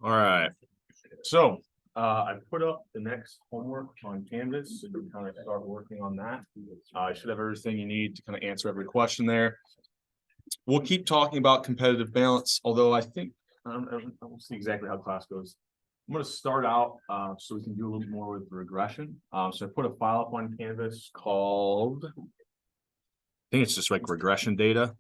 All right. So I put up the next homework on Canvas, so you can kind of start working on that. I should have everything you need to kind of answer every question there. We'll keep talking about competitive balance, although I think I don't see exactly how class goes. I'm going to start out so we can do a little more with regression. So I put a file up on Canvas called, I think it's just like regression data,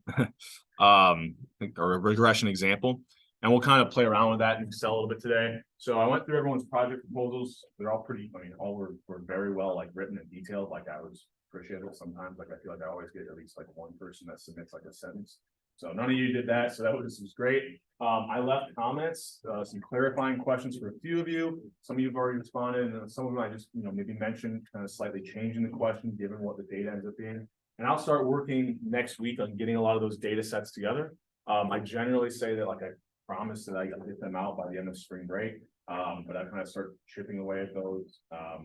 or a regression example. And we'll kind of play around with that in Excel a little bit today. So I went through everyone's project proposals. They're all pretty, I mean, all were very well like written and detailed. Like I was appreciative sometimes. Like I feel like I always get at least like one person that submits like a sentence. So none of you did that. So that was great. I left comments, some clarifying questions for a few of you. Some of you have already responded, and some of them I just, maybe mentioned kind of slightly changing the question given what the data ends up being. And I'll start working next week on getting a lot of those data sets together. I generally say that like I promise that I get them out by the end of spring break, but I kind of start chipping away at those. A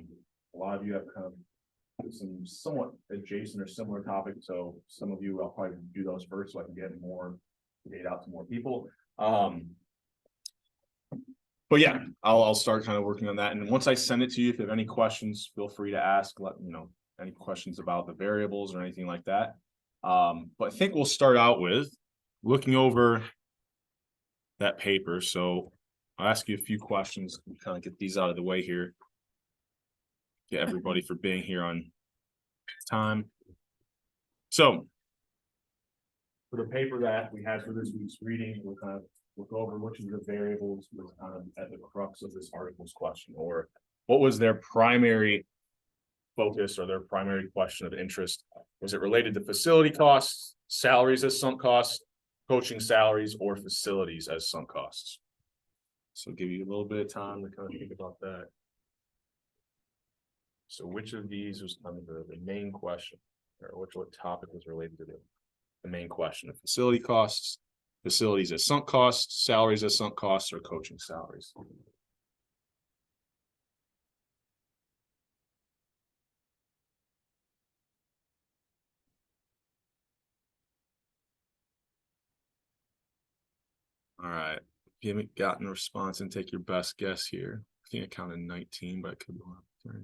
lot of you have kind of some somewhat adjacent or similar topics, so some of you I'll probably do those first so I can get more data out to more people. But yeah, I'll start kind of working on that, and once I send it to you, if you have any questions, feel free to ask. Let me know any questions about the variables or anything like that. But I think we'll start out with looking over that paper. So I'll ask you a few questions and kind of get these out of the way here. Get everybody for being here on time. So for the paper that we had for this week's reading, we'll kind of look over which of the variables was kind of at the crux of this article's question, or what was their primary focus or their primary question of interest. Was it related to facility costs, salaries as sunk costs, coaching salaries, or facilities as sunk costs? So give you a little bit of time to kind of think about that. So which of these was kind of the main question, or what topic was related to the main question of facility costs, facilities as sunk costs, salaries as sunk costs, or coaching salaries? All right, if you haven't gotten a response, and take your best guess here. I think I counted 19, but it could be 30.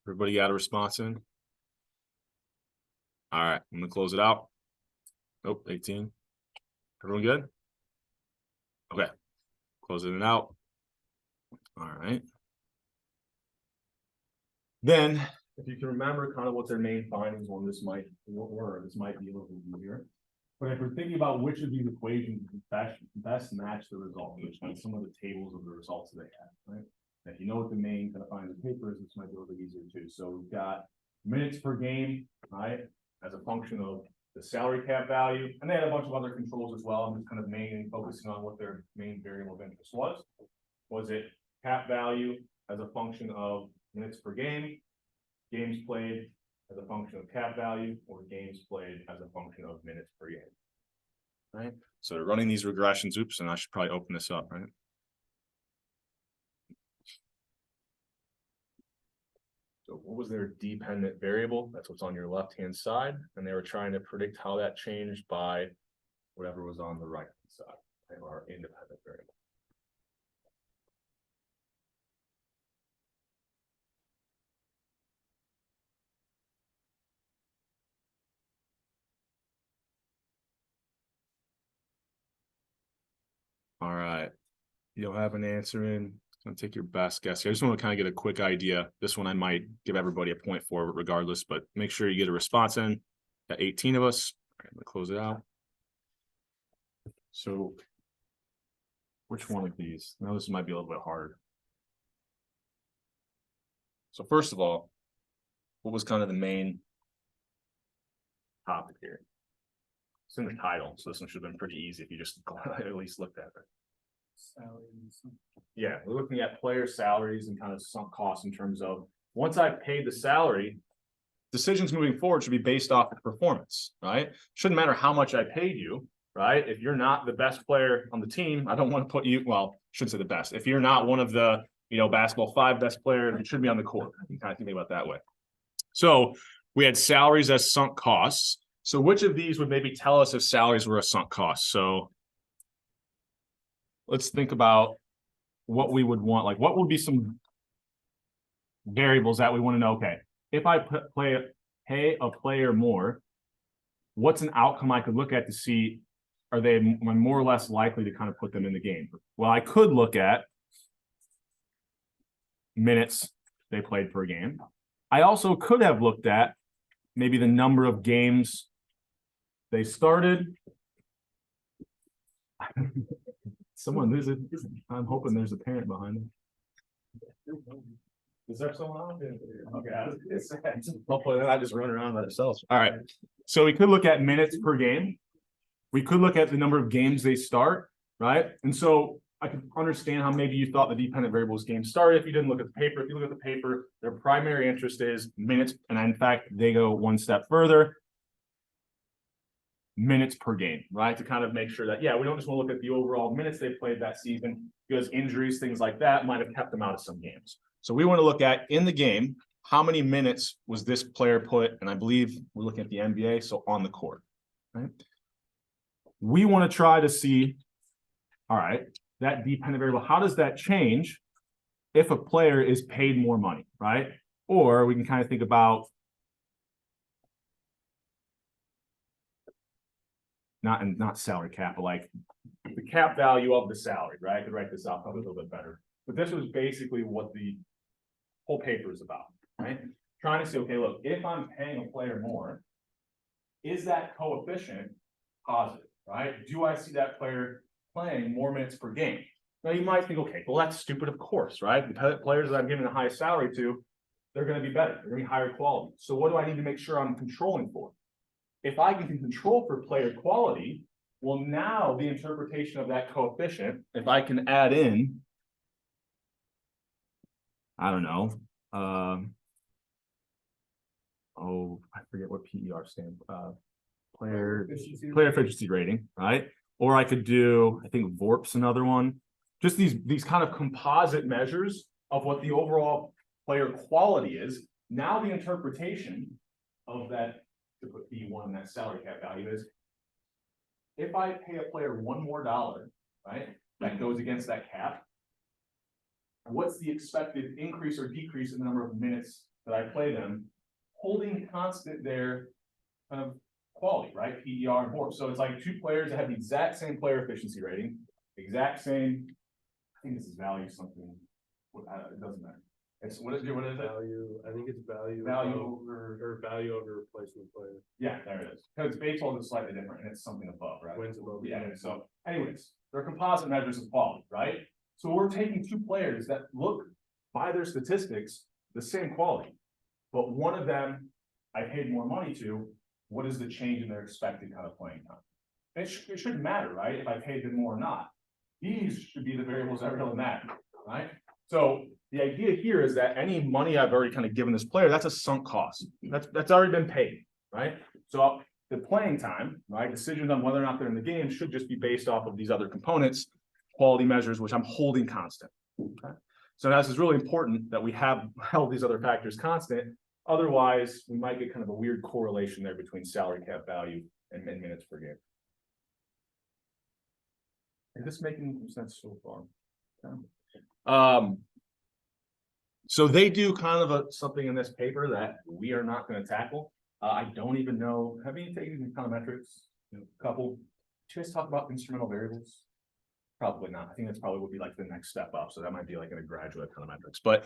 Everybody got a response in? All right, I'm gonna close it out. Nope, 18. Everyone good? Okay, closing it out. All right. Then, if you can remember kind of what their main findings were, this might be a little bit easier. But if we're thinking about which of these equations best match the result, which means some of the tables of the results that they have, right? And if you know what the main kind of finding of the paper is, this might be a little bit easier too. So we've got minutes per game, right, as a function of the salary cap value, and they had a bunch of other controls as well. I'm just kind of mainly focusing on what their main variable of interest was. Was it cap value as a function of minutes per game, games played as a function of cap value, or games played as a function of minutes per game? Right. So they're running these regressions. Oops, and I should probably open this up, right? So what was their dependent variable? That's what's on your left-hand side. And they were trying to predict how that changed by whatever was on the right-hand side, right, our independent variable. All right. You'll have an answer in. Gonna take your best guess here. I just want to kind of get a quick idea. This one I might give everybody a point for regardless, but make sure you get a response in. Got 18 of us. All right, I'm gonna close it out. So which one of these? Now this might be a little bit harder. So first of all, what was kind of the main topic here? It's in the title, so this one should have been pretty easy if you just at least looked at it. Salaries. Yeah, we're looking at player salaries and kind of sunk costs in terms of once I've paid the salary, decisions moving forward should be based off of performance, right? Shouldn't matter how much I paid you, right? If you're not the best player on the team, I don't want to put you, well, I shouldn't say the best. If you're not one of the, basketball 5 best players, you should be on the court. You kind of think about it that way. So we had salaries as sunk costs. So which of these would maybe tell us if salaries were a sunk cost? So let's think about what we would want. Like, what would be some variables that we want to know? Okay, if I pay a player more, what's an outcome I could look at to see, are they more or less likely to kind of put them in the game? Well, I could look at minutes they played per game. I also could have looked at maybe the number of games they started. I'm hoping there's a parent behind it. Is there someone on? Okay. Hopefully they're not just running around by themselves. All right. So we could look at minutes per game. We could look at the number of games they start, right? And so I can understand how maybe you thought the dependent variables game started if you didn't look at the paper. If you look at the paper, their primary interest is minutes. And in fact, they go one step further. Minutes per game, right? To kind of make sure that, yeah, we don't just want to look at the overall minutes they played that season, because injuries, things like that might have kept them out of some games. So we want to look at in the game, how many minutes was this player put? And I believe we're looking at the NBA, so on the court, right? We want to try to see, all right, that dependent variable, how does that change if a player is paid more money, right? Or we can kind of think about not salary cap, but like the cap value of the salary, right? I could write this out probably a little bit better. But this was basically what the whole paper is about, right? Trying to say, okay, look, if I'm paying a player more, is that coefficient positive, right? Do I see that player playing more minutes per game? Now you might think, okay, well, that's stupid, of course, right? The players that I'm giving the highest salary to, they're going to be better, they're going to be higher quality. So what do I need to make sure I'm controlling for? If I can control for player quality, well, now the interpretation of that coefficient, if I can add in, I don't know, I forget what PER stands for, player efficiency rating, right? Or I could do, I think VORP's another one. Just these kind of composite measures of what the overall player quality is. Now the interpretation of that, to put B1, that salary cap value, is if I pay a player $1 more, right, that goes against that cap, what's the expected increase or decrease in the number of minutes that I play them, holding constant their kind of quality, right? PER and VORP. So it's like two players that have the exact same player efficiency rating, exact same, I think this is value something, it doesn't matter. It's what is it? Value. I think it's value over value over replacement player. Yeah, there it is. Because baseball is slightly different, and it's something above, right? Wins above. Yeah. So, anyways, they're composite measures of quality, right? So we're taking two players that look, by their statistics, the same quality, but one of them I paid more money to. What is the change in their expected kind of playing time? It shouldn't matter, right? If I paid them more or not. These should be the variables that really matter, right? So the idea here is that any money I've already kind of given this player, that's a sunk cost. That's already been paid, right? So the playing time, right? Decisions on whether or not they're in the game should just be based off of these other components, quality measures, which I'm holding constant. Okay? So this is really important that we have held these other factors constant. Otherwise, we might get kind of a weird correlation there between salary cap value and minutes per game. Is this making sense so far? Okay. So they do kind of something in this paper that we are not going to tackle. I don't even know. Have you taken econometrics? A couple. Did you guys talk about instrumental variables? Probably not. I think that's probably would be like the next step up. So that might be like in a graduate econometrics. But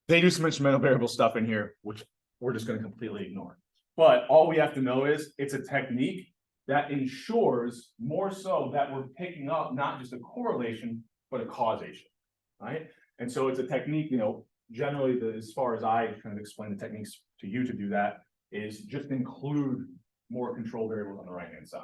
they do some instrumental variable stuff in here, which we're just going to completely ignore. But all we have to know is it's a technique that ensures more so that we're picking up not just a correlation, but a causation, right? And so it's a technique, generally as far as I kind of explain the techniques to you to do that is just include more control variables on the right-hand side,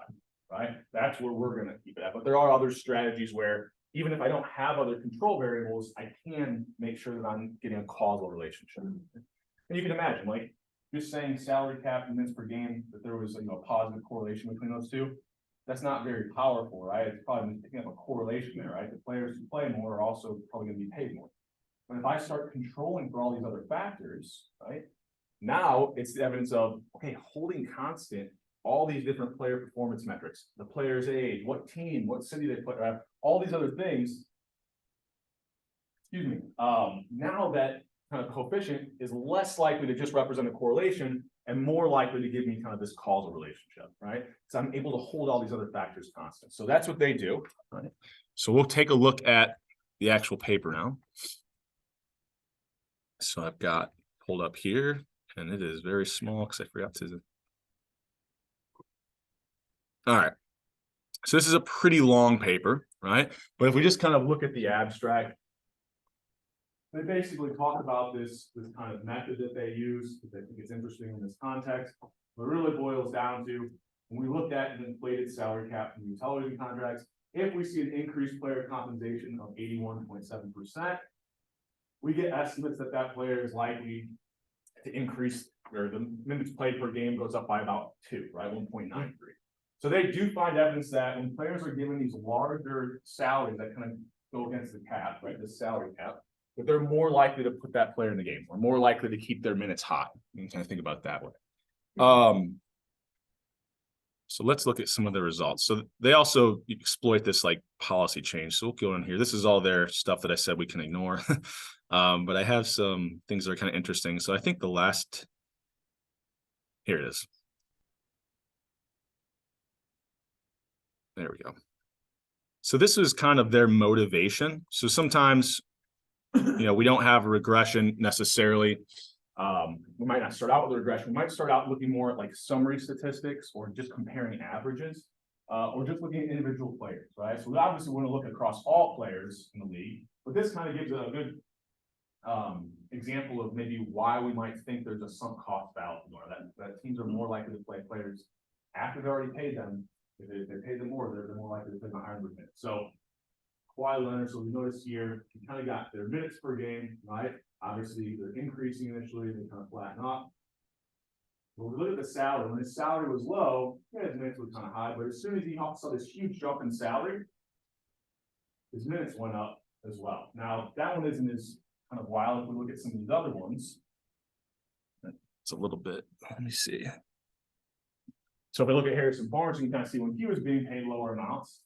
right? That's where we're going to keep it at. But there are other strategies where even if I don't have other control variables, I can make sure that I'm getting a causal relationship. And you can imagine, like, just saying salary cap and minutes per game, that there was a positive correlation between those two, that's not very powerful, right? It's probably picking up a correlation there, right? The players who play more are also probably going to be paid more. But if I start controlling for all these other factors, right? Now it's the evidence of, okay, holding constant all these different player performance metrics, the player's age, what team, what city they play, right? All these other things. Excuse me. Now that kind of coefficient is less likely to just represent a correlation and more likely to give me kind of this causal relationship, right? So I'm able to hold all these other factors constant. So that's what they do, right? So we'll take a look at the actual paper now. So I've got pulled up here, and it is very small because I forgot to. All right. So this is a pretty long paper, right? But if we just kind of look at the abstract, they basically talk about this kind of method that they use, because I think it's interesting in this context. But it really boils down to, when we look at an inflated salary cap from new television contracts, if we see an increased player compensation of 81.7%, we get estimates that that player is likely to increase, or the minutes played per game goes up by about 2, right? 1.93. So they do find evidence that when players are given these larger salaries that kind of go against the cap, right? The salary cap, that they're more likely to put that player in the game, or more likely to keep their minutes high. You can kind of think about it that way. So let's look at some of the results. So they also exploit this like policy change. So we'll go in here. This is all their stuff that I said we can ignore. But I have some things that are kind of interesting. So I think the last, here it is. There we go. So this is kind of their motivation. So sometimes, we don't have a regression necessarily. We might not start out with a regression. We might start out looking more at like summary statistics, or just comparing averages, or just looking at individual players, right? So we obviously want to look across all players in the league, but this kind of gives a good example of maybe why we might think there's a sunk cost fallacy, or that teams are more likely to play players after they already paid them. If they pay them more, they're more likely to play them a higher minute. So Kawhi Leonard, so we notice here, you kind of got their minutes per game, right? Obviously, they're increasing initially, they kind of flatten up. When we look at the salary, when his salary was low, yeah, his minutes were kind of high, but as soon as he saw this huge jump in salary, his minutes went up as well. Now, that one isn't as kind of wild if we look at some of these other ones. It's a little bit, let me see. So if we look at Harrison Barnes, you can kind of see when he was being paid lower amounts,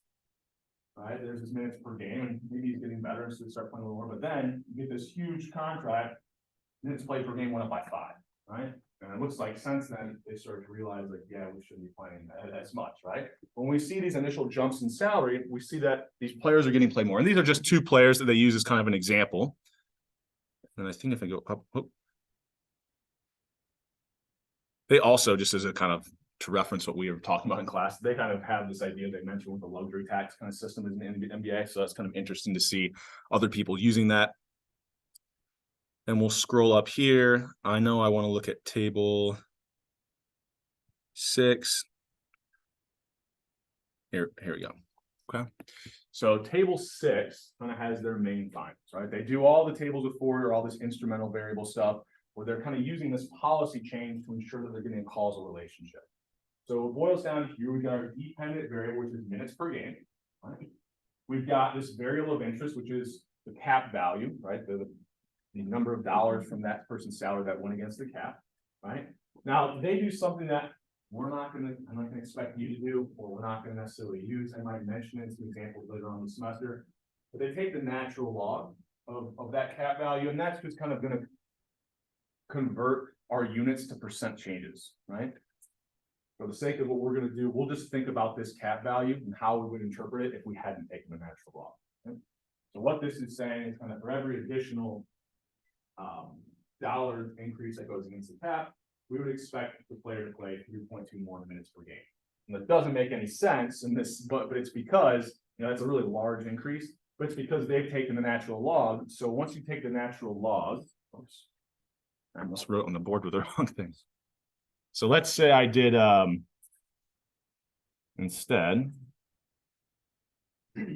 right? There's his minutes per game, and maybe he's getting better, so they start playing a little more. But then you get this huge contract, minutes played per game went up by 5, right? And it looks like since then they started to realize, like, yeah, we shouldn't be playing as much, right? When we see these initial jumps in salary, we see that these players are getting played more, and these are just 2 players that they use as kind of an example. And I think if I go up, they also, just as a kind of to reference what we were talking about in class, they kind of have this idea they mentioned with the luxury tax kind of system in the NBA. So that's kind of interesting to see other people using that. And we'll scroll up here. I know I want to look at table 6. Here we go. Okay. So table 6 kind of has their main findings, right? They do all the tables before, or all this instrumental variable stuff, where they're kind of using this policy change to ensure that they're getting a causal relationship. So it boils down to here, we've got our dependent variable, which is minutes per game, right? We've got this variable of interest, which is the cap value, right? The number of dollars from that person's salary that went against the cap, right? Now, they do something that I'm not gonna expect you to do, or we're not gonna necessarily use. I might mention it in some examples later on in the semester, but they take the natural log of that cap value, and that's just kind of gonna convert our units to percent changes, right? For the sake of what we're going to do, we'll just think about this cap value and how we would interpret it if we hadn't taken the natural log. Okay? So what this is saying is kind of for every additional dollar increase that goes against the cap, we would expect the player to play 3.2 more minutes per game. And that doesn't make any sense in this, but it's because, it's a really large increase, but it's because they've taken the natural log. So once you take the natural log, oops, I almost wrote on the board with the wrong things. So let's say I did, instead, we'll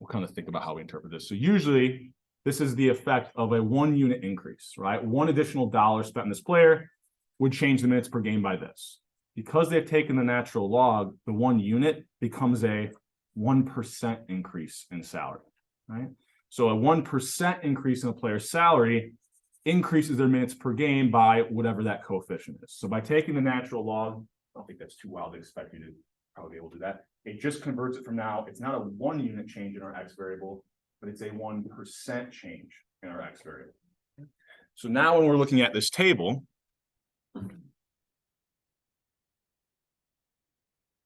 kind of think about how we interpret this. So usually this is the effect of a 1 unit increase, right? 1 additional dollar spent on this player would change the minutes per game by this. Because they've taken the natural log, the 1 unit becomes a 1% increase in salary, right? So a 1% increase in a player's salary increases their minutes per game by whatever that coefficient is. So by taking the natural log, I don't think that's too wild to expect you to probably be able to do that. It just converts it from now, it's not a 1 unit change in our X variable, but it's a 1% change in our X variable. So now when we're looking at this table, we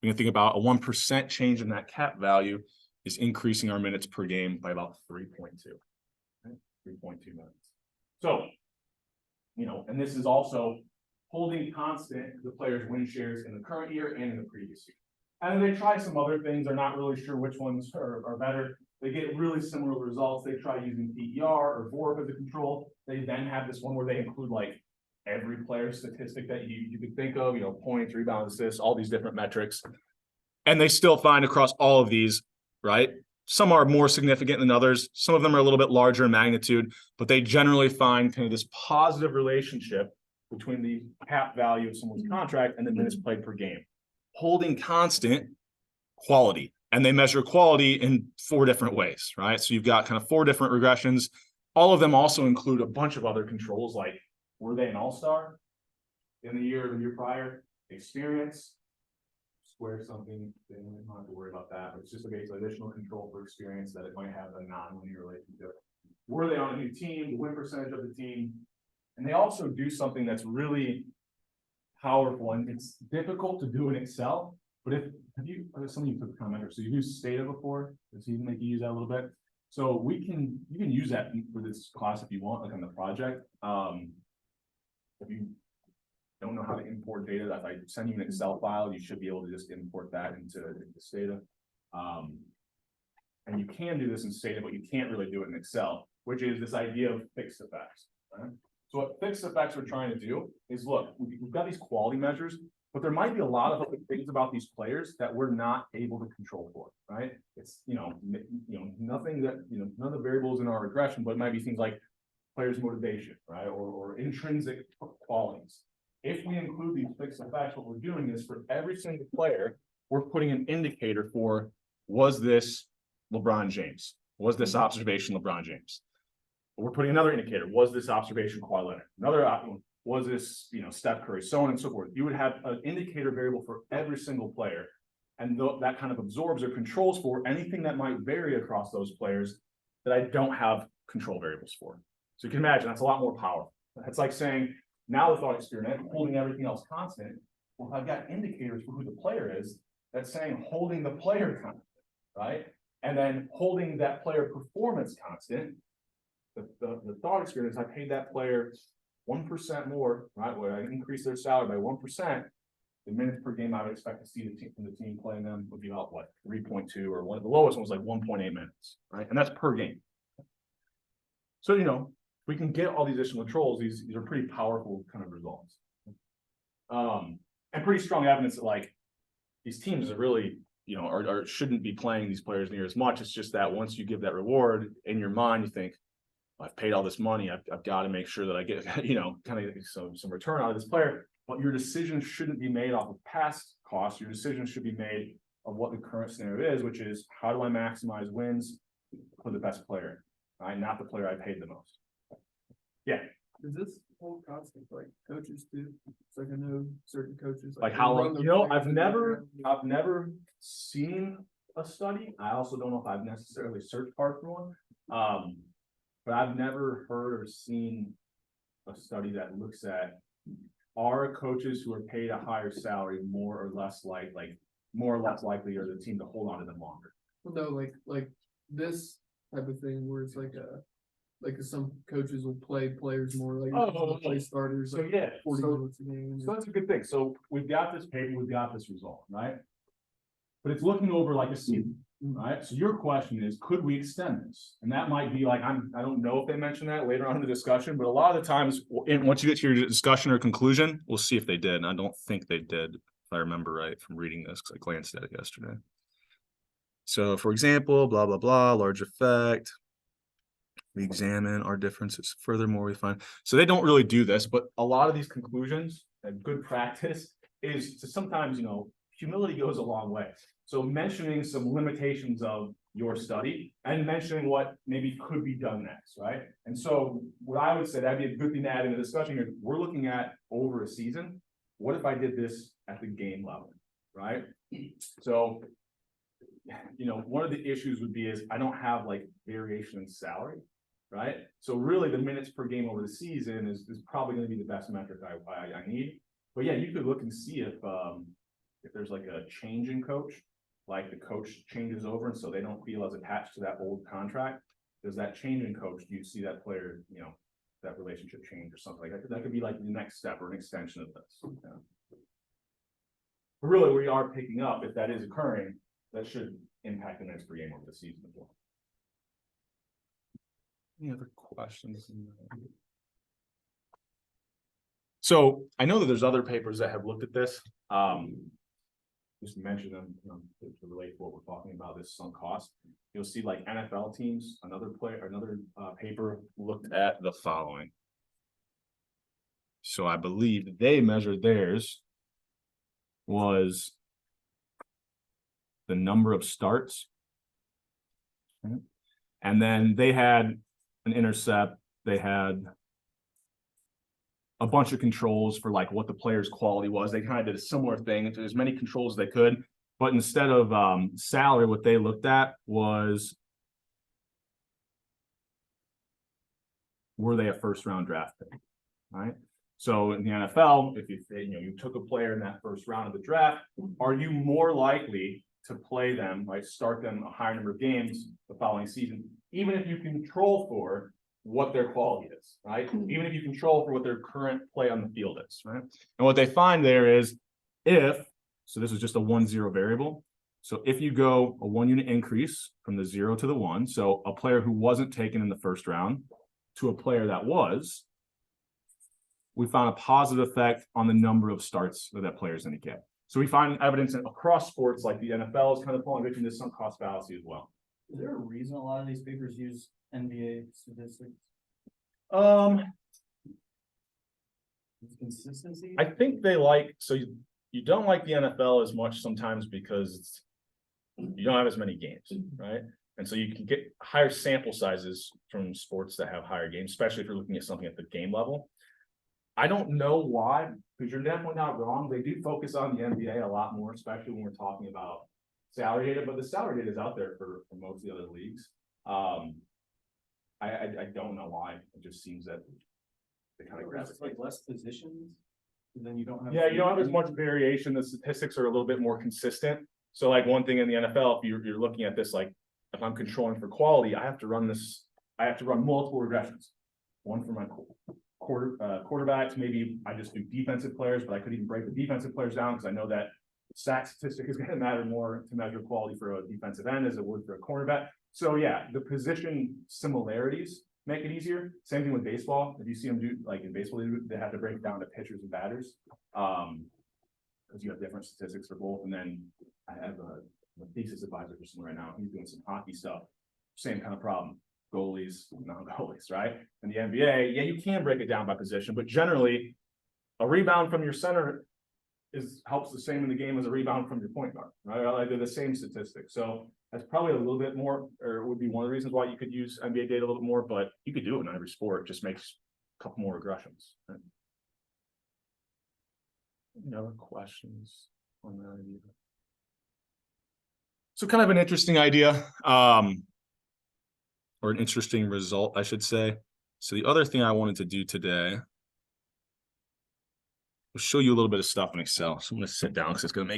can think about a 1% change in that cap value is increasing our minutes per game by about 3.2. Okay? 3.2 minutes. So, you know, and this is also holding constant the players' win shares in the current year and in the previous year. And then they try some other things. They're not really sure which ones are better. They get really similar results. They try using PER or VORP as a control. They then have this one where they include like every player statistic that you could think of, you know, points, rebounds, assists, all these different metrics. And they still find across all of these, right? Some are more significant than others. Some of them are a little bit larger in magnitude, but they generally find kind of this positive relationship between the cap value of someone's contract and the minutes played per game, holding constant quality. And they measure quality in 4 different ways, right? So you've got kind of 4 different regressions. All of them also include a bunch of other controls, like were they an all-star in the year or the year prior, experience, square something, they don't have to worry about that. But it's just a basic additional control for experience that it might have a non-linear relationship. Were they on a new team, the win percentage of the team? And they also do something that's really powerful, and it's difficult to do in Excel. But some of you took a comment, so you've used Stata before, does he make you use that a little bit? So you can use that for this class if you want, like on the project. If you don't know how to import data, if I send you an Excel file, you should be able to just import that into Stata. And you can do this in Stata, but you can't really do it in Excel, which is this idea of fixed effects. Right? So what fixed effects are trying to do is, look, we've got these quality measures, but there might be a lot of other things about these players that we're not able to control for, right? It's, nothing that, none of the variables in our regression, but it might be things like players' motivation, right? Or intrinsic qualities. If we include these fixed effects, what we're doing is for every single player, we're putting an indicator for, was this LeBron James? Was this observation LeBron James? We're putting another indicator. Was this observation Kawhi Leonard? Another one. Was this, Steph Curry, so on and so forth. You would have an indicator variable for every single player, and that kind of absorbs or controls for anything that might vary across those players that I don't have control variables for. So you can imagine that's a lot more powerful. That's like saying, now with our experiment, holding everything else constant, well, I've got indicators for who the player is, that's saying holding the player constant, right? And then holding that player performance constant, the thought experience, I paid that player 1% more, right? Where I increase their salary by 1%, the minutes per game I would expect to see from the team playing them would be about what, 3.2, or one of the lowest ones like 1.8 minutes, right? And that's per game. So we can get all these additional controls. These are pretty powerful kind of results, and pretty strong evidence that like these teams are really or shouldn't be playing these players near as much. It's just that once you give that reward in your mind, you think, I've paid all this money. I've got to make sure that I get, kind of some return out of this player. But your decision shouldn't be made off of past costs. Your decision should be made of what the current scenario is, which is how do I maximize wins for the best player, right? Not the player I paid the most. Yeah. Is this whole constant like coaches do? It's like I know certain coaches like how long, I've never seen a study. I also don't know if I've necessarily searched hard for one. But I've never heard or seen a study that looks at, are coaches who are paid a higher salary more or less likely are the team to hold on to them longer. Well, no, like this type of thing where it's like some coaches will play players more, like play starters. So yeah, 40 minutes a game. So that's a good thing. So we've got this paper, we've got this result, right? But it's looking over like a season. Right. So your question is, could we extend this? And that might be like, I don't know if they mentioned that later on in the discussion, but a lot of the times, once you get to your discussion or conclusion, we'll see if they did. And I don't think they did, if I remember right from reading this, because I glanced at it yesterday. So, for example, blah, blah, blah, large effect. We examine our differences. Furthermore, we find. So they don't really do this, but a lot of these conclusions, and good practice is to sometimes, humility goes a long way. So mentioning some limitations of your study and mentioning what maybe could be done next, right? And so what I would say, that'd be a good thing to add in the discussion here. We're looking at over a season. What if I did this at the game level, right? So, you know, one of the issues would be is I don't have like variation in salary, right? So really the minutes per game over the season is probably going to be the best metric I need. But yeah, you could look and see if there's like a change in coach, like the coach changes over and so they don't feel as attached to that old contract. Does that change in coach? Do you see that player, you know, that relationship change or something like that? That could be like the next step or an extension of this. Yeah. But really, we are picking up, if that is occurring, that should impact the next per game of the season as well. Any other questions? So I know that there's other papers that have looked at this. Just mention them, you know, to relate to what we're talking about, this sunk cost. You'll see like NFL teams, another paper looked at the following. So I believe they measured theirs was the number of starts. And then they had an intercept, they had a bunch of controls for like what the player's quality was. They kind of did a similar thing to as many controls as they could, but instead of salary, what they looked at was, were they a first round draft pick, right? So in the NFL, if you took a player in that first round of the draft, are you more likely to play them, right? Start them a higher number of games the following season, even if you control for what their quality is, right? Even if you control for what their current play on the field is, right? And what they find there is so this is just a 1-0 variable. So if you go a 1 unit increase from the 0 to the 1, so a player who wasn't taken in the first round to a player that was, we found a positive effect on the number of starts that players indicate. So we find evidence across sports like the NFL is kind of falling victim to sunk cost fallacy as well. Is there a reason a lot of these papers use NBA statistics? Consistency? I think they you don't like the NFL as much sometimes because you don't have as many games, right? And so you can get higher sample sizes from sports that have higher games, especially if you're looking at something at the game level. I don't know why, because you're definitely not wrong. They do focus on the NBA a lot more, especially when we're talking about salary data, but the salary data is out there for most of the other leagues. I don't know why. It just seems that they kind of gravitate. Like less positions, and then you don't have. Yeah, you don't have as much variation. The statistics are a little bit more consistent. So like one thing in the NFL, if you're looking at this, like if I'm controlling for quality, I have to run multiple regressions. One for my quarterbacks, maybe I just do defensive players, but I could even break the defensive players down because I know that stat statistic is going to matter more to measure quality for a defensive end as it would for a cornerback. So yeah, the position similarities make it easier. Same thing with baseball. If you see them do like in baseball, they have to break it down to pitchers and batters because you have different statistics for both. And then I have a thesis advisor for someone right now. He's doing some hockey stuff. Same kind of problem. Goalies, non-goalies, right? In the NBA, yeah, you can break it down by position, but generally a rebound from your center helps the same in the game as a rebound from your point guard, right? They're the same statistics. So that's probably a little bit more, or would be one of the reasons why you could use NBA data a little bit more, but you could do it in every sport. It just makes a couple more regressions. Right? Any other questions on that idea? So kind of an interesting idea. Or an interesting result, I should say. So the other thing I wanted to do today was show you a little bit of stuff in Excel. So I'm going to sit down because it's going to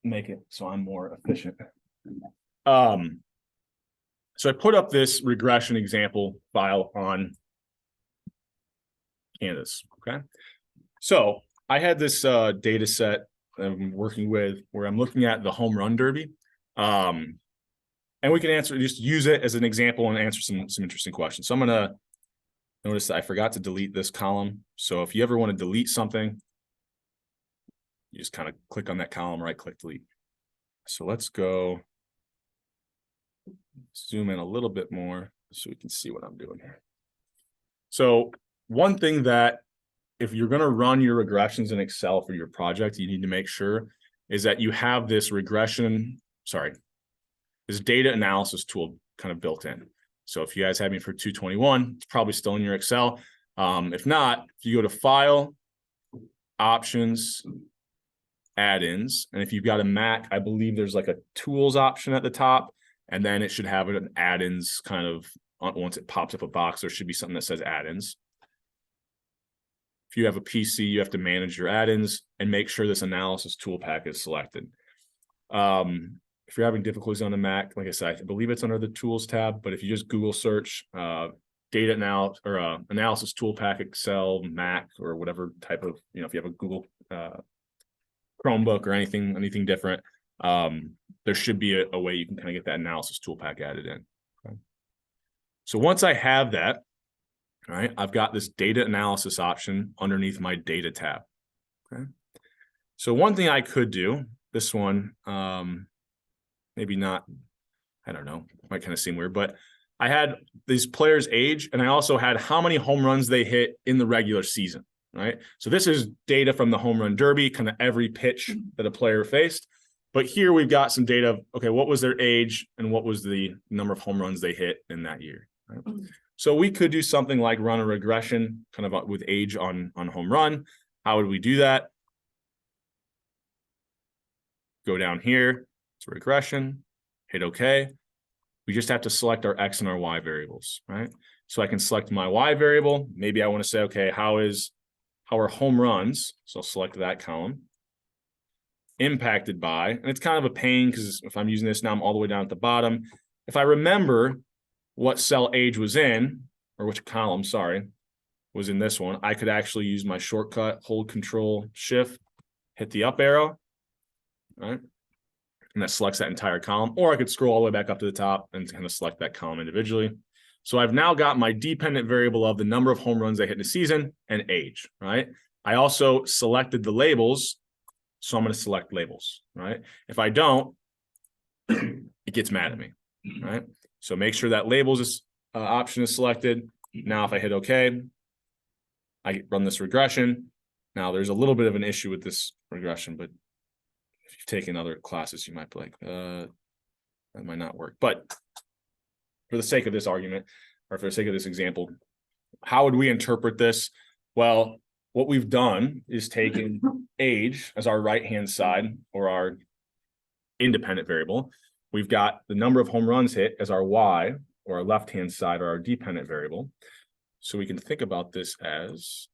make it so I'm more efficient. So I put up this regression example file on Canvas. Okay. So I had this data set I'm working with where I'm looking at the home run derby. And we can just use it as an example and answer some interesting questions. So I'm going to notice that I forgot to delete this column. So if you ever want to delete something, you just kind of click on that column, right click, delete. So let's go zoom in a little bit more so we can see what I'm doing here. So one thing that if you're going to run your regressions in Excel for your project, you need to make sure is that you have this this data analysis tool kind of built in. So if you guys have me for 221, it's probably still in your Excel. If not, if you go to File, Options, Add-ins, and if you've got a Mac, I believe there's like a Tools option at the top, and then it should have an Add-ins kind of, once it pops up a box, there should be something that says Add-ins. If you have a PC, you have to manage your add-ins and make sure this analysis tool pack is selected. If you're having difficulties on the Mac, like I said, I believe it's under the Tools tab, but if you just Google search data analysis tool pack, Excel, Mac, or whatever type of, if you have a Google Chromebook or anything different, there should be a way you can kind of get that analysis tool pack added in. Okay. So once I have that, all right, I've got this data analysis option underneath my data tab. Okay. So one thing I could do, this one, maybe not, I don't know, might kind of seem weird, but I had these players' age, and I also had how many home runs they hit in the regular season, right? So this is data from the home run derby, kind of every pitch that a player faced. But here we've got some data of, okay, what was their age and what was the number of home runs they hit in that year, right? So we could do something like run a regression kind of with age on home run. How would we do that? Go down here to regression, hit OK. We just have to select our X and our Y variables, right? So I can select my Y variable. Maybe I want to say, okay, how are home runs? So I'll select that column. Impacted by, and it's kind of a pain because if I'm using this now, I'm all the way down at the bottom. If I remember what cell age was in, or which column, sorry, was in this one, I could actually use my shortcut, hold Control Shift, hit the up arrow, right? And that selects that entire column, or I could scroll all the way back up to the top and kind of select that column individually. So I've now got my dependent variable of the number of home runs I hit in a season and age, right? I also selected the labels, so I'm going to select labels, right? If I don't, it gets mad at me, right? So make sure that labels option is selected. Now, if I hit OK, I run this regression. Now, there's a little bit of an issue with this regression, but if you've taken other classes, you might be like, that might not work. But for the sake of this argument, or for the sake of this example, how would we interpret this? Well, what we've done is taken age as our right-hand side, or our independent variable. We've got the number of home runs hit as our Y, or our left-hand side, or our dependent variable. So we can think about this as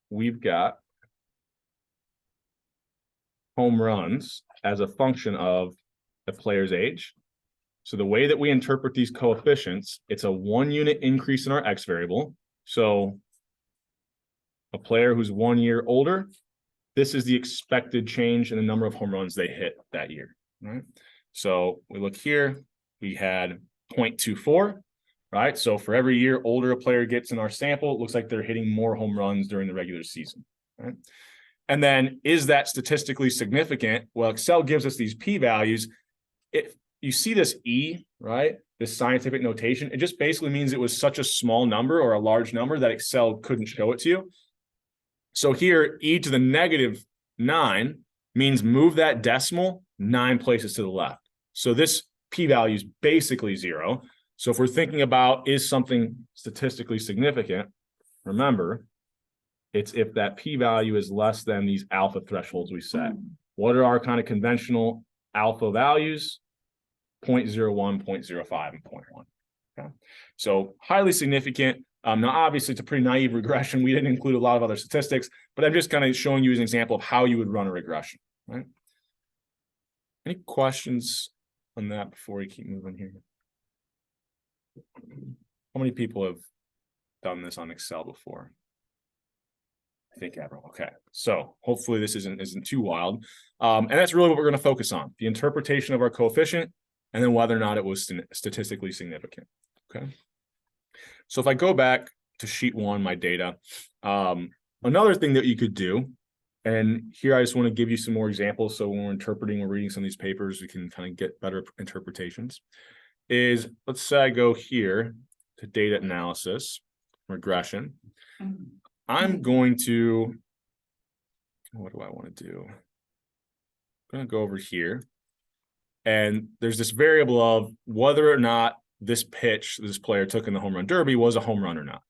we've got home runs as a function of the player's age. So the way that we interpret these coefficients, it's a 1 unit increase in our X variable. So a player who's 1 year older, this is the expected change in the number of home runs they hit that year, right? So we look here, we had 0.24, right? So for every year older a player gets in our sample, it looks like they're hitting more home runs during the regular season, right? And then, is that statistically significant? Well, Excel gives us these p-values. If you see this E, right, this scientific notation, it just basically means it was such a small number or a large number that Excel couldn't show it to you. So here, e to the -9 means move that decimal 9 places to the left. So this p-value is basically 0. So if we're thinking about, is something statistically significant, remember, it's if that p-value is less than these alpha thresholds we set. What are our kind of conventional alpha values? 0.01, 0.05, and 0.1. Okay. So highly significant. Now, obviously, it's a pretty naive regression. We didn't include a lot of other statistics, but I'm just kind of showing you an example of how you would run a regression, right? Any questions on that before we keep moving here? How many people have done this on Excel before? I think everyone. Okay, so hopefully this isn't too wild, and that's really what we're going to focus on: the interpretation of our coefficient, and then whether or not it was statistically significant. Okay, so if I go back to sheet 1, my data, another thing that you could do, and here I just want to give you some more examples, so when we're interpreting or reading some of these papers, we can kind of get better interpretations. Is, let's say I go here to data analysis, regression. I'm going to what do I want to do? I'm going to go over here. And there's this variable of whether or not this pitch this player took in the home run derby was a home run or not.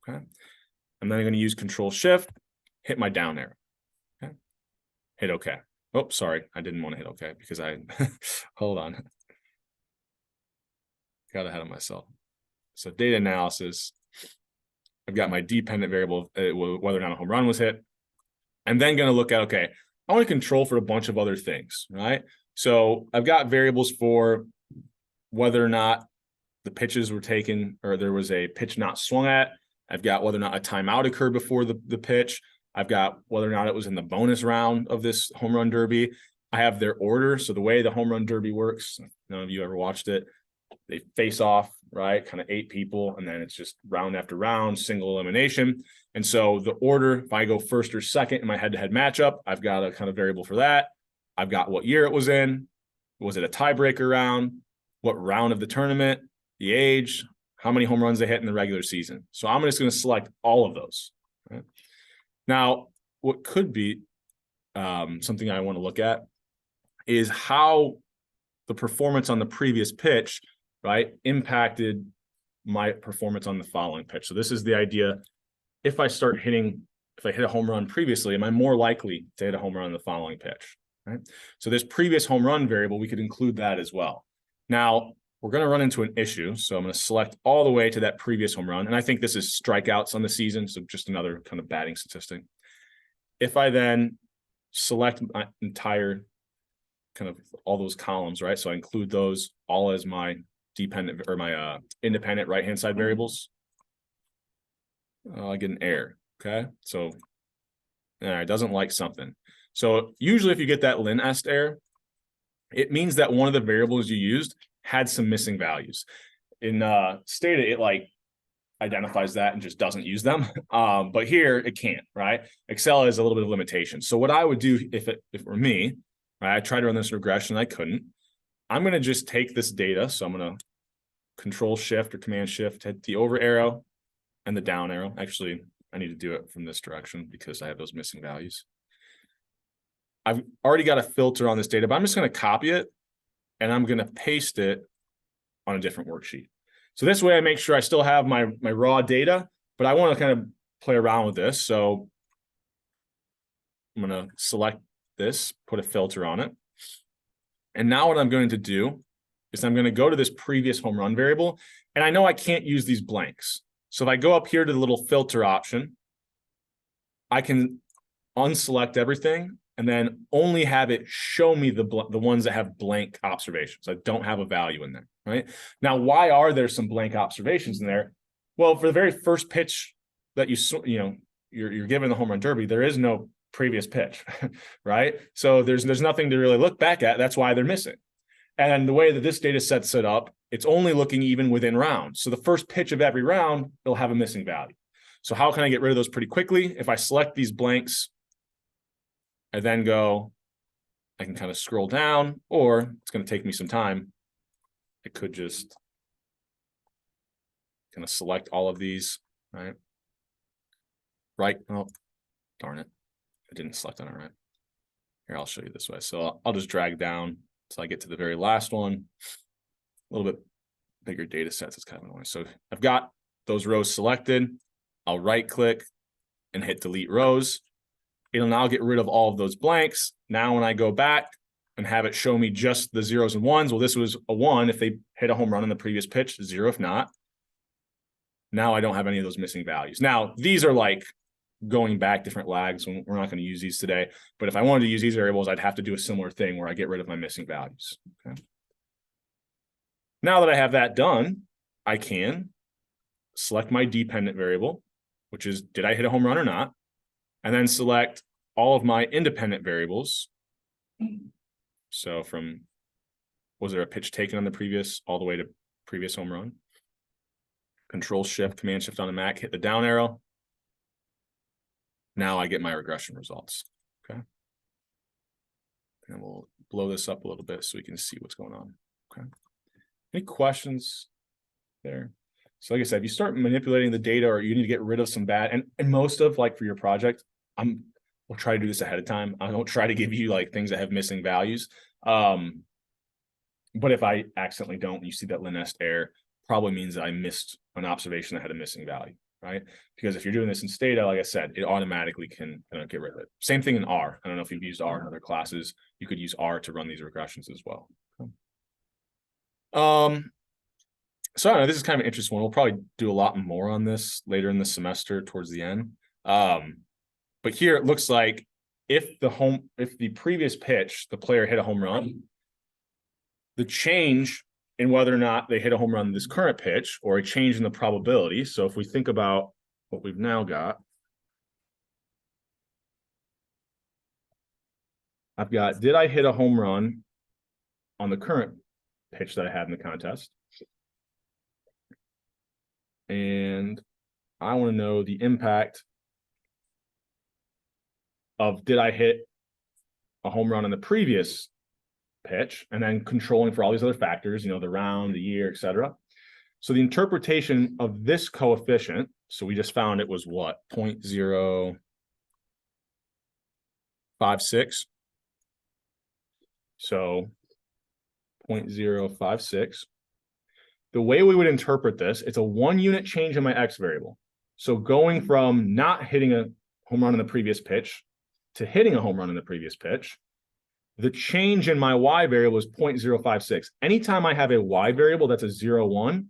Okay. And then I'm going to use Control Shift, hit my down arrow. Okay. Hit OK. Oh, sorry. I didn't want to hit OK because I hold on. Got ahead of myself. So data analysis. I've got my dependent variable, whether or not a home run was hit. I'm then going to look at, okay, I want to control for a bunch of other things, right? So I've got variables for whether or not the pitches were taken or there was a pitch not swung at. I've got whether or not a timeout occurred before the pitch. I've got whether or not it was in the bonus round of this home run derby. I have their order. So the way the home run derby works, none of you ever watched it. They face off, right? Kind of 8 people, and then it's just round after round, single elimination. And so the order, if I go first or second in my head-to-head matchup, I've got a kind of variable for that. I've got what year it was in. Was it a tiebreaker round? What round of the tournament? The age? How many home runs they hit in the regular season? So I'm just going to select all of those. Right? Now, what could be something I want to look at is how the performance on the previous pitch, right, impacted my performance on the following pitch. So this is the idea. If I hit a home run previously, am I more likely to hit a home run on the following pitch? Right. So this previous home run variable, we could include that as well. Now we're going to run into an issue. So I'm going to select all the way to that previous home run. And I think this is strikeouts on the season. So just another kind of batting statistic. If I then select my entire kind of all those columns, right? So I include those all as my dependent or my independent right-hand side variables. I get an error. Okay. So it doesn't like something. So usually if you get that linest error, it means that one of the variables you used had some missing values. In Stata, it like identifies that and just doesn't use them. But here it can't, right? Excel has a little bit of limitation. So what I would do if it were me, right, I tried to run this regression, I couldn't. I'm going to just take this data. So I'm going to Control Shift or Command Shift, hit the over arrow and the down arrow. Actually, I need to do it from this direction because I have those missing values. I've already got a filter on this data, but I'm just going to copy it and I'm going to paste it on a different worksheet. So this way I make sure I still have my raw data, but I want to kind of play around with this. So I'm going to select this, put a filter on it. And now what I'm going to do is I'm going to go to this previous home run variable, and I know I can't use these blanks. So if I go up here to the little filter option, I can unselect everything and then only have it show me the ones that have blank observations. I don't have a value in there, right? Now, why are there some blank observations in there? Well, for the very first pitch that you're given the home run derby, there is no previous pitch, right? So there's nothing to really look back at. That's why they're missing. And the way that this data set's set up, it's only looking even within rounds. So the first pitch of every round, it'll have a missing value. So how can I get rid of those pretty quickly? If I select these blanks, I then I can kind of scroll down, or it's going to take me some time. I could just kind of select all of these, right? Right. Oh, darn it. I didn't select on it right. Here, I'll show you this way. So I'll just drag down till I get to the very last one. A little bit bigger data sets. It's kind of annoying. So I've got those rows selected. I'll right click and hit delete rows. It'll now get rid of all of those blanks. Now, when I go back and have it show me just the zeros and ones, well, this was a 1 if they hit a home run in the previous pitch, 0 if not. Now I don't have any of those missing values. Now, these are like going back different lags. We're not going to use these today. But if I wanted to use these variables, I'd have to do a similar thing where I get rid of my missing values. Okay. Now that I have that done, I can select my dependent variable, which is, did I hit a home run or not? And then select all of my independent variables. So from, was there a pitch taken on the previous, all the way to previous home run? Control Shift, Command Shift on the Mac, hit the down arrow. Now I get my regression results. Okay. And we'll blow this up a little bit so we can see what's going on. Okay. Any questions there? So like I said, if you start manipulating the data or you need to get rid of some bad, and most of, like for your project, I'm we'll try to do this ahead of time. I don't try to give you like things that have missing values. But if I accidentally don't, and you see that Linest error, probably means that I missed an observation that had a missing value, right? Because if you're doing this in Stata, like I said, it automatically can get rid of it. Same thing in R. I don't know if you've used R in other classes. You could use R to run these regressions as well. So I don't know, this is kind of an interesting one. We'll probably do a lot more on this later in the semester towards the end. But here it looks like if the previous pitch, the player hit a home run, the change in whether or not they hit a home run in this current pitch, or a change in the probability. So if we think about what we've now got, I've got, did I hit a home run on the current pitch that I had in the contest? And I want to know the impact of, did I hit a home run on the previous pitch, and then controlling for all these other factors, the round, the year, etc. So the interpretation of this coefficient, so we just found it was what, 0.056. So 0.056. The way we would interpret this, it's a 1 unit change in my X variable. So going from not hitting a home run in the previous pitch to hitting a home run in the previous pitch, the change in my Y variable is 0.056. Anytime I have a Y variable that's a 0, 1,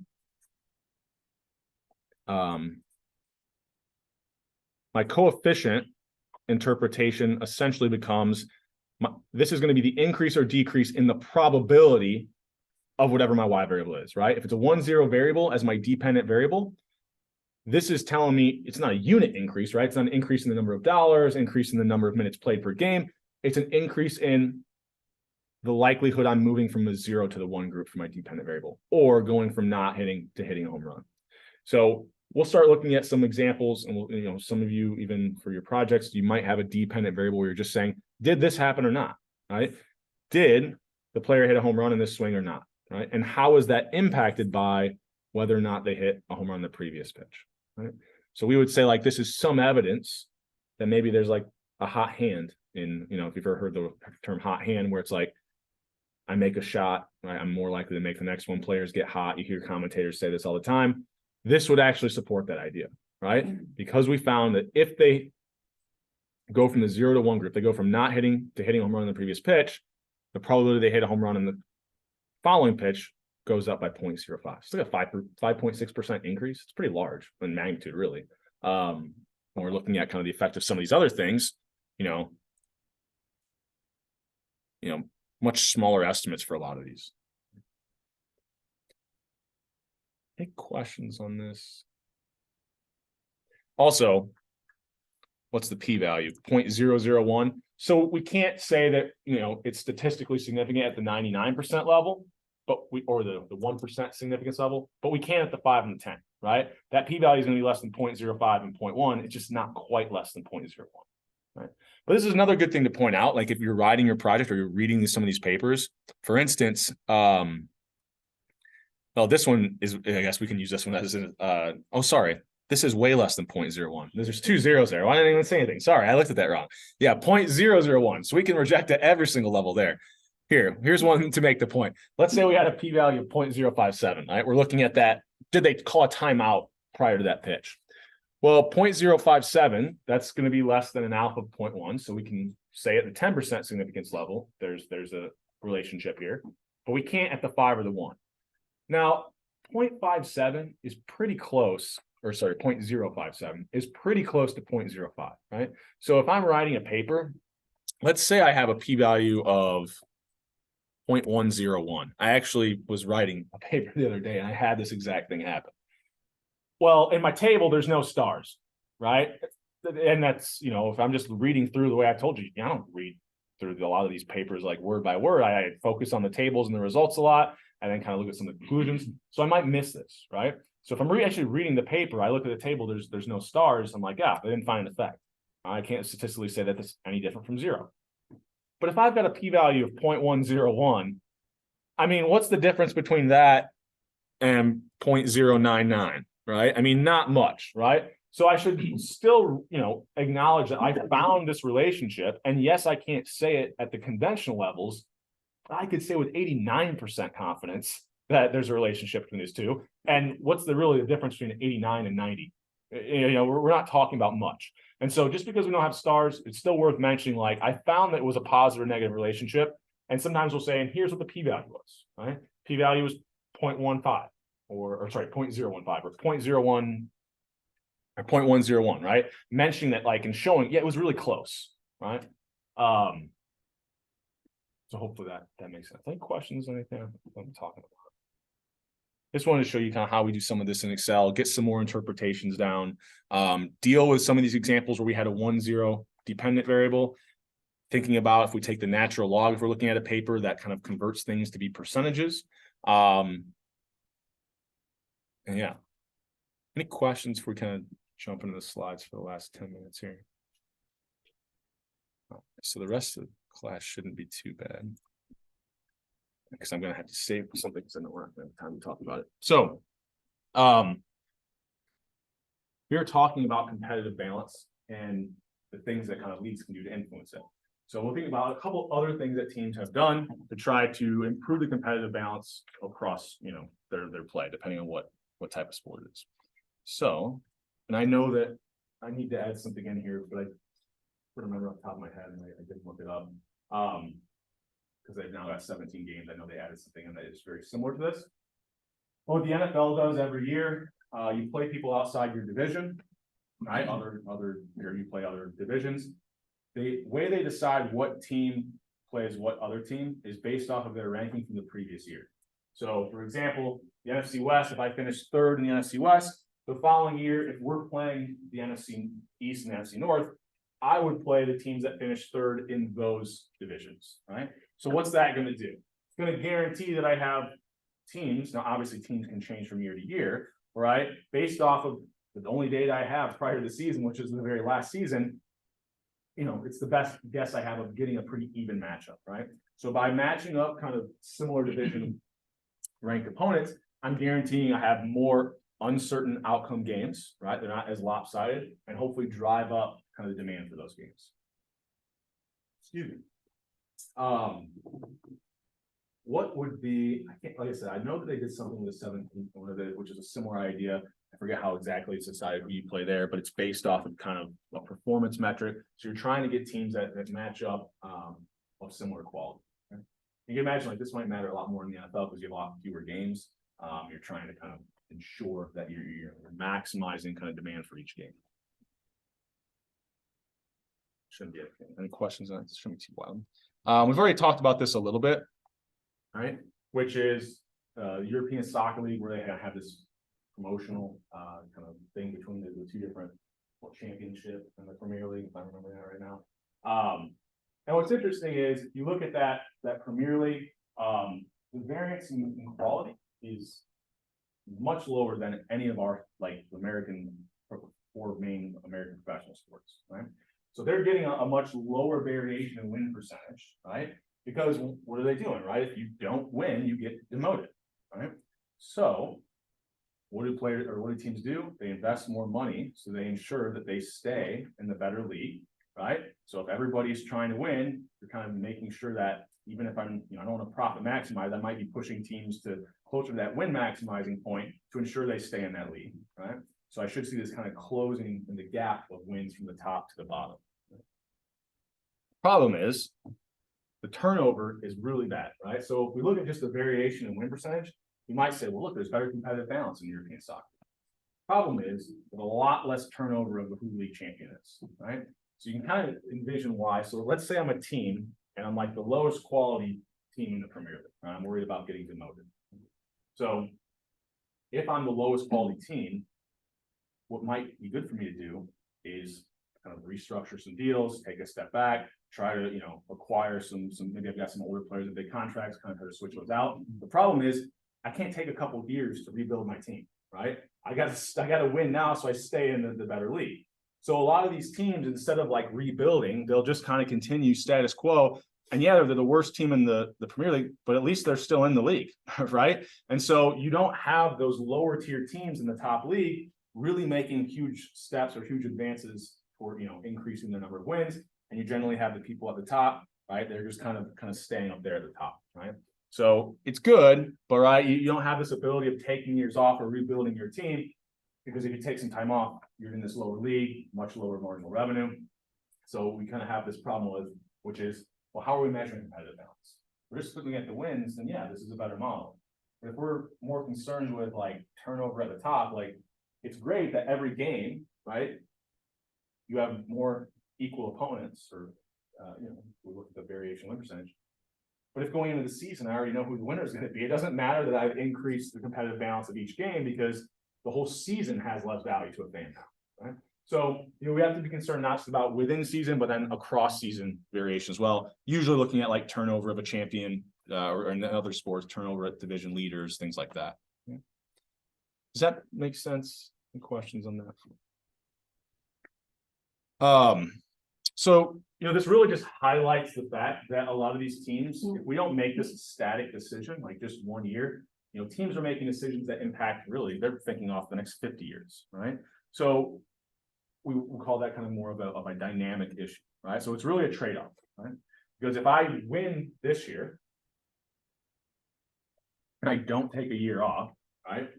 my coefficient interpretation essentially becomes, this is going to be the increase or decrease in the probability of whatever my Y variable is, right? If it's a 1, 0 variable as my dependent variable, this is telling me it's not a unit increase, right? It's not an increase in the number of dollars, increase in the number of minutes played per game. It's an increase in the likelihood I'm moving from the 0 to the 1 group for my dependent variable, or going from not hitting to hitting a home run. So we'll start looking at some examples, and some of you, even for your projects, you might have a dependent variable where you're just saying, did this happen or not, right? Did the player hit a home run in this swing or not, right? And how is that impacted by whether or not they hit a home run in the previous pitch, right? So we would say, like, this is some evidence that maybe there's like a hot hand in, if you've ever heard the term hot hand, where it's like, I make a shot, right? I'm more likely to make the next one. Players get hot. You hear commentators say this all the time. This would actually support that idea, right? Because we found that if they go from the 0 to 1 group, they go from not hitting to hitting a home run in the previous pitch, the probability they hit a home run in the following pitch goes up by 0.05. It's like a 5.6% increase. It's pretty large in magnitude, really. When we're looking at kind of the effect of some of these other things, much smaller estimates for a lot of these. Any questions on this? Also, what's the p-value? 0.001. So we can't say that, it's statistically significant at the 99% level, or the 1% significance level, but we can at the 5 and the 10, right? That p-value is going to be less than 0.05 and 0.1. It's just not quite less than 0.01, right? But this is another good thing to point out. Like if you're writing your project or you're reading some of these papers, for instance, this one is, I guess we can use this one as this is way less than 0.01. There's 2 zeros there. Why didn't I even say anything? Sorry, I looked at that wrong. Yeah, 0.001. So we can reject at every single level there. Here's one to make the point. Let's say we had a p-value of 0.057, right? We're looking at that. Did they call a timeout prior to that pitch? Well, 0.057, that's going to be less than an alpha of 0.1. So we can say at the 10% significance level, there's a relationship here, but we can't at the 5 or the 1. Now, 0.57 is pretty close, 0.057 is pretty close to 0.05, right? So if I'm writing a paper, let's say I have a p-value of 0.101. I actually was writing a paper the other day and I had this exact thing happen. Well, in my table, there's no stars, right? And that's, if I'm just reading through the way I told you, I don't read through a lot of these papers like word by word. I focus on the tables and the results a lot, and then kind of look at some of the conclusions. So I might miss this, right? So if I'm actually reading the paper, I look at the table, there's no stars. I'm like, they didn't find an effect. I can't statistically say that this is any different from 0. But if I've got a p-value of 0.101, I mean, what's the difference between that and 0.099, right? I mean, not much, right? So I should still, acknowledge that I found this relationship. And yes, I can't say it at the conventional levels. But I could say with 89% confidence that there's a relationship between these two. And what's really the difference between 89 and 90? We're not talking about much. And so just because we don't have stars, it's still worth mentioning, like, I found that it was a positive or negative relationship. And sometimes we'll say, and here's what the p-value was, right? P-value was 0.15 or sorry, 0.015 or 0.01 or 0.101, right? Mentioning that, like, and showing, yeah, it was really close, right? So hopefully that makes sense. Any questions on anything I'm talking about? Just wanted to show you kind of how we do some of this in Excel, get some more interpretations down, deal with some of these examples where we had a 1-0 dependent variable. Thinking about if we take the natural log, if we're looking at a paper that kind of converts things to be percentages. And yeah. Any questions if we kind of jump into the slides for the last 10 minutes here? So the rest of the class shouldn't be too bad, because I'm going to have to save something because I know we're not going to have time to talk about it. So we're talking about competitive balance and the things that kind of leagues can do to influence it. So we'll think about a couple other things that teams have done to try to improve the competitive balance across, their play, depending on what type of sport it is. So, and I know that I need to add something in here, but I remember off the top of my head, and I didn't look it up. Because they've now got 17 games. I know they added something in that is very similar to this. Well, what the NFL does every year, you play people outside your division, right? You play other divisions. The way they decide what team plays what other team is based off of their ranking from the previous year. So, for example, the NFC West, if I finish third in the NFC West, the following year, if we're playing the NFC East and the NFC North, I would play the teams that finish third in those divisions, right? So what's that going to do? It's going to guarantee that I have teams. Now, obviously, teams can change from year to year, right? Based off of the only data I have prior to the season, which is the very last season, it's the best guess I have of getting a pretty even matchup, right? So by matching up kind of similar division ranked opponents, I'm guaranteeing I have more uncertain outcome games, right? They're not as lopsided, and hopefully drive up kind of the demand for those games. Excuse me. What would be, like I said, I know that they did something with the 17th, which is a similar idea. I forget how exactly it's decided who you play there, but it's based off of kind of a performance metric. So you're trying to get teams that match up of similar quality. Okay? You can imagine, like, this might matter a lot more in the NFL because you have a lot fewer games. You're trying to kind of ensure that you're maximizing kind of demand for each game. Shouldn't be anything. Any questions on it? This shouldn't be too wild. We've already talked about this a little bit, right? Which is the European Soccer League, where they have this promotional kind of thing between the two different championship and the Premier League, if I remember that right now. And what's interesting is if you look at that Premier League, the variance in quality is much lower than any of our four main American professional sports, right? So they're getting a much lower variation in win percentage, right? Because what are they doing, right? If you don't win, you get demoted, right? So what do teams do? They invest more money, so they ensure that they stay in the better league, right? So if everybody's trying to win, you're kind of making sure that even if I don't want to profit maximize, I might be pushing teams to closer to that win maximizing point to ensure they stay in that league, right? So I should see this kind of closing in the gap of wins from the top to the bottom. Problem is, the turnover is really bad, right? So if we look at just the variation in win percentage, you might say, well, look, there's better competitive balance in European soccer. Problem is, there's a lot less turnover of who the league champion is, right? So you can kind of envision why. So let's say I'm a team and I'm like the lowest quality team in the Premier League, right? I'm worried about getting demoted. So if I'm the lowest quality team, what might be good for me to do is kind of restructure some deals, take a step back, try to, acquire some, maybe I've got some older players with big contracts, kind of try to switch those out. The problem is I can't take a couple of years to rebuild my team, right? I got to win now, so I stay in the better league. So a lot of these teams, instead of like rebuilding, they'll just kind of continue status quo. And yeah, they're the worst team in the Premier League, but at least they're still in the league, right? And so you don't have those lower tier teams in the top league really making huge steps or huge advances for, increasing the number of wins. And you generally have the people at the top, right? They're just kind of staying up there at the top, right? So it's good, but right, you don't have this ability of taking years off or rebuilding your team, because if you take some time off, you're in this lower league, much lower marginal revenue. So we kind of have this problem which is, well, how are we measuring competitive balance? We're just looking at the wins, then yeah, this is a better model. But if we're more concerned with like turnover at the top, like it's great that every game, right, you have more equal opponents, or we look at the variation win percentage. But if going into the season, I already know who the winner is going to be, it doesn't matter that I've increased the competitive balance of each game, because the whole season has less value to a fan now, right? So, we have to be concerned not just about within season, but then across season variation as well. Usually looking at like turnover of a champion, or in other sports, turnover at division leaders, things like that. Yeah. Does that make sense? Any questions on that? So, this really just highlights the fact that a lot of these teams, if we don't make this a static decision, like just 1 year, teams are making decisions that impact, really, they're thinking off the next 50 years, right? So we call that kind of more of a dynamic issue, right? So it's really a trade-off, right? Because if I win this year and I don't take a year off, right?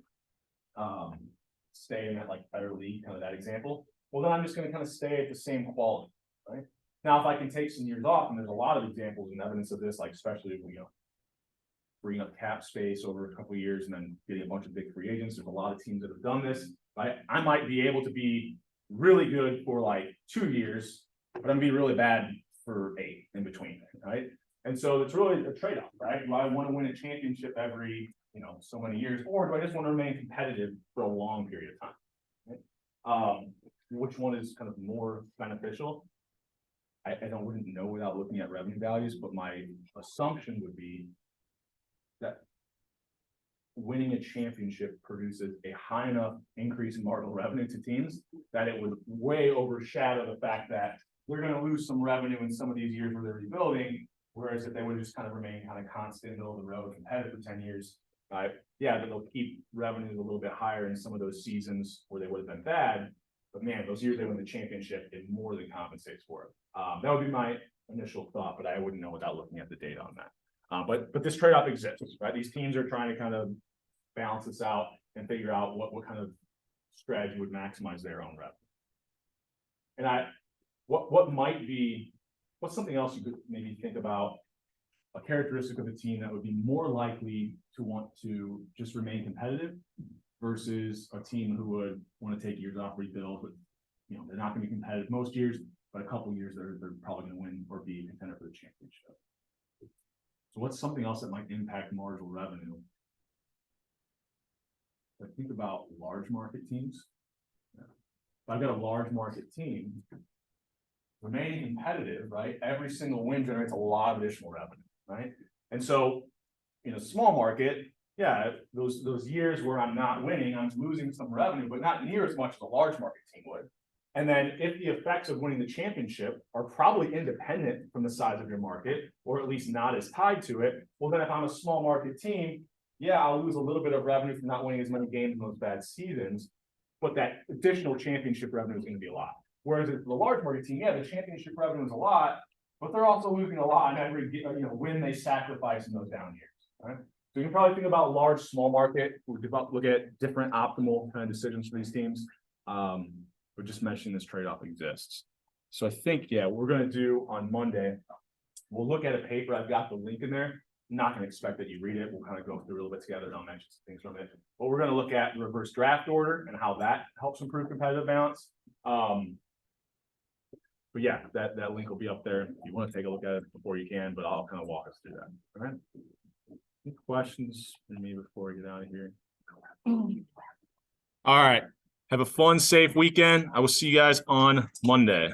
Stay in that like better league, kind of that example, well, then I'm just going to kind of stay at the same quality, right? Now, if I can take some years off, and there's a lot of examples and evidence of this, like especially if bring up cap space over a couple of years and then getting a bunch of big free agents. There's a lot of teams that have done this, right? I might be able to be really good for like 2 years, but I'm gonna be really bad for 8 in between, right? And so it's really a trade-off, right? Do I want to win a championship every, so many years, or do I just want to remain competitive for a long period of time? Right? Which one is kind of more beneficial? I wouldn't know without looking at revenue values, but my assumption would be that winning a championship produces a high enough increase in marginal revenue to teams that it would way overshadow the fact that they're going to lose some revenue in some of these years where they're rebuilding. Whereas if they would just kind of remain kind of constant, middle of the road, competitive for 10 years, yeah, they'll keep revenues a little bit higher in some of those seasons where they would have been bad. But man, those years they win the championship, it more than compensates for it. That would be my initial thought, but I wouldn't know without looking at the data on that. But this trade-off exists, right? These teams are trying to kind of balance this out and figure out what kind of strategy would maximize their own revenue. And what's something else you could maybe think about, a characteristic of a team that would be more likely to want to just remain competitive versus a team who would want to take years off, rebuild, but they're not going to be competitive most years, but a couple of years they're probably going to win or be a contender for the championship. So what's something else that might impact marginal revenue? I think about large market teams. If I've got a large market team, remaining competitive, right? Every single win generates a lot of additional revenue, right? And so in a small market, yeah, those years where I'm not winning, I'm losing some revenue, but not near as much as a large market team would. And then if the effects of winning the championship are probably independent from the size of your market, or at least not as tied to it, well, then if I'm a small market team, yeah, I'll lose a little bit of revenue from not winning as many games in those bad seasons, but that additional championship revenue is going to be a lot. Whereas if the large market team, yeah, the championship revenue is a lot, but they're also losing a lot on every win they sacrifice in those down years. Right? So you can probably think about large, small market. We'll look at different optimal kind of decisions for these teams. We're just mentioning this trade-off exists. So I think, yeah, what we're going to do on Monday, we'll look at a paper. I've got the link in there. I'm not going to expect that you read it. We'll kind of go through a little bit together, and I'll mention some things from it. But we're going to look at the reverse draft order and how that helps improve competitive balance. But yeah, that link will be up there. If you want to take a look at it before you can, but I'll kind of walk us through that. All right. Any questions for me before we get out of here? All right. Have a fun, safe weekend. I will see you guys on Monday.